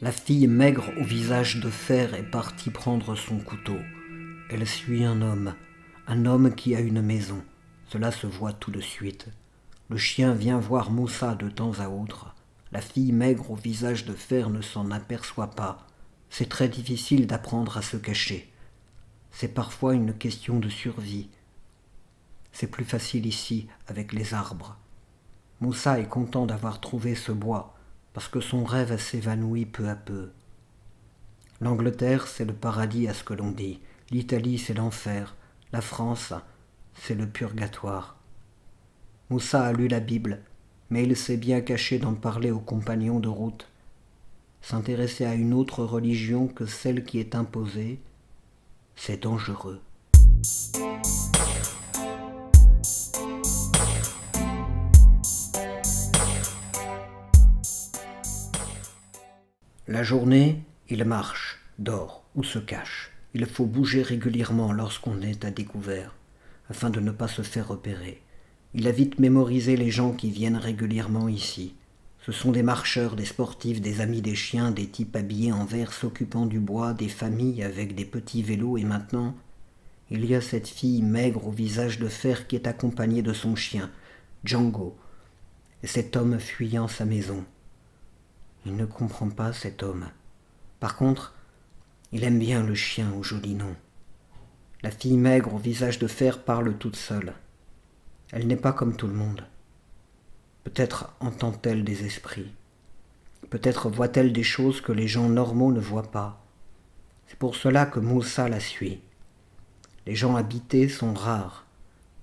La fille maigre au visage de fer est partie prendre son couteau. Elle suit un homme qui a une maison. Cela se voit tout de suite. Le chien vient voir Moussa de temps à autre. La fille maigre au visage de fer ne s'en aperçoit pas. C'est très difficile d'apprendre à se cacher. C'est parfois une question de survie. C'est plus facile ici, avec les arbres. Moussa est content d'avoir trouvé ce bois, parce que son rêve s'évanouit peu à peu. L'Angleterre, c'est le paradis à ce que l'on dit. L'Italie, c'est l'enfer. La France, c'est le purgatoire. Moussa a lu la Bible, mais il s'est bien caché d'en parler aux compagnons de route. S'intéresser à une autre religion que celle qui est imposée, c'est dangereux. La journée, il marche, dort ou se cache. Il faut bouger régulièrement lorsqu'on est à découvert, afin de ne pas se faire repérer. Il a vite mémorisé les gens qui viennent régulièrement ici. Ce sont des marcheurs, des sportifs, des amis des chiens, des types habillés en vert s'occupant du bois, des familles avec des petits vélos, et maintenant, il y a cette fille maigre au visage de fer qui est accompagnée de son chien, Django, et cet homme fuyant sa maison. Il ne comprend pas cet homme. Par contre, il aime bien le chien au joli nom. La fille maigre au visage de fer parle toute seule. Elle n'est pas comme tout le monde. Peut-être entend-elle des esprits. Peut-être voit-elle des choses que les gens normaux ne voient pas. C'est pour cela que Moussa la suit. Les gens habités sont rares.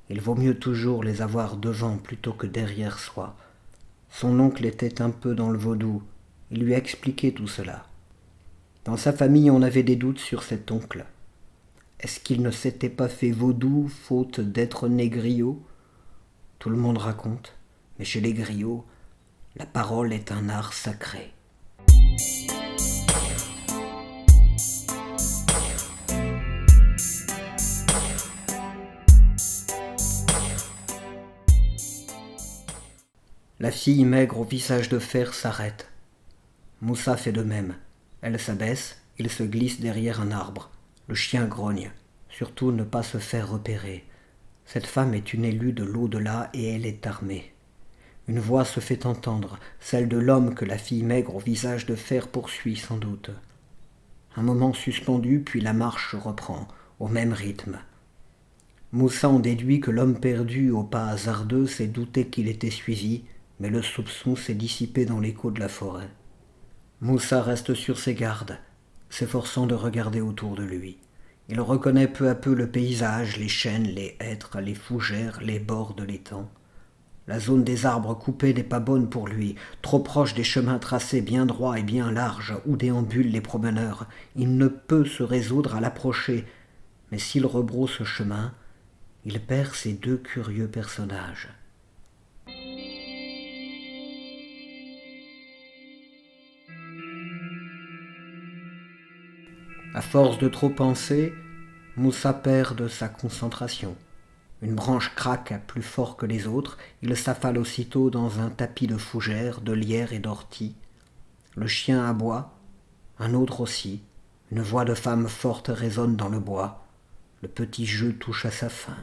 Il vaut mieux toujours les avoir devant plutôt que derrière soi. Son oncle était un peu dans le vaudou. Il lui a expliqué tout cela. Dans sa famille, on avait des doutes sur cet oncle. Est-ce qu'il ne s'était pas fait vaudou, faute d'être né griot ? Tout le monde raconte, mais chez les griots, la parole est un art sacré. La fille maigre au visage de fer s'arrête. Moussa fait de même. Elle s'abaisse, il se glisse derrière un arbre. Le chien grogne. Surtout ne pas se faire repérer. Cette femme est une élue de l'au-delà et elle est armée. Une voix se fait entendre, celle de l'homme que la fille maigre au visage de fer poursuit sans doute. Un moment suspendu, puis la marche reprend, au même rythme. Moussa en déduit que l'homme perdu au pas hasardeux s'est douté qu'il était suivi, mais le soupçon s'est dissipé dans l'écho de la forêt. Moussa reste sur ses gardes, s'efforçant de regarder autour de lui. Il reconnaît peu à peu le paysage, les chênes, les hêtres, les fougères, les bords de l'étang. La zone des arbres coupés n'est pas bonne pour lui, trop proche des chemins tracés bien droits et bien larges où déambulent les promeneurs. Il ne peut se résoudre à l'approcher, mais s'il rebrousse chemin, il perd ces deux curieux personnages. À force de trop penser, Moussa perd de sa concentration. Une branche craque plus fort que les autres, il s'affale aussitôt dans un tapis de fougères, de lierre et d'orties. Le chien aboie, un autre aussi. Une voix de femme forte résonne dans le bois. Le petit jeu touche à sa fin.